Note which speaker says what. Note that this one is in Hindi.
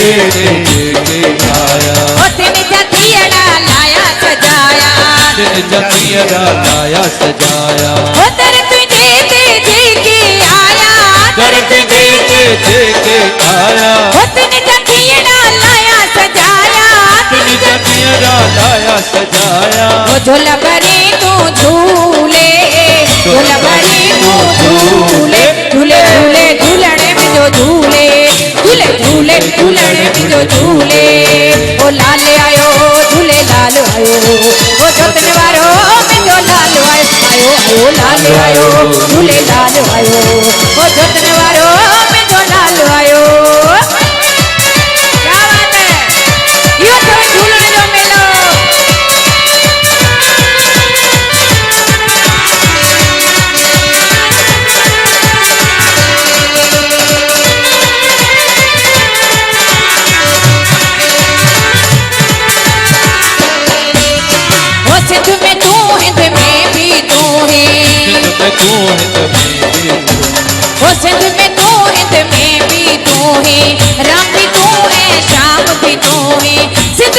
Speaker 1: आया।
Speaker 2: दिन जखियड़ा लाया सजाया,
Speaker 1: दिन जखियड़ा लाया सजाया।
Speaker 2: दर्द देख के आया,
Speaker 1: दर्द देख के आया।
Speaker 2: दिन जखियड़ा लाया सजाया,
Speaker 1: दिन जखियड़ा लाया सजाया।
Speaker 2: झोला भरे तू झूले, झोला भरे तू झूले, झूले झूले झूलने में जो झूले, झूले झूले झूलने में जो झूले। ओ लाल आयो झूले लाल आयो, ओ जोतने वालो में जो लाल आयो, आयो लाल आयो झूले लाल आयो, ओ जोतने वालो में जो लाल आयो। क्या बात है, यो तो झूलने जो मेलो। सिंध में तू हिंद में भी तू है, ओ सिंध में तू हिंद में भी तू है, राम भी तू है श्याम भी तू है। सिंध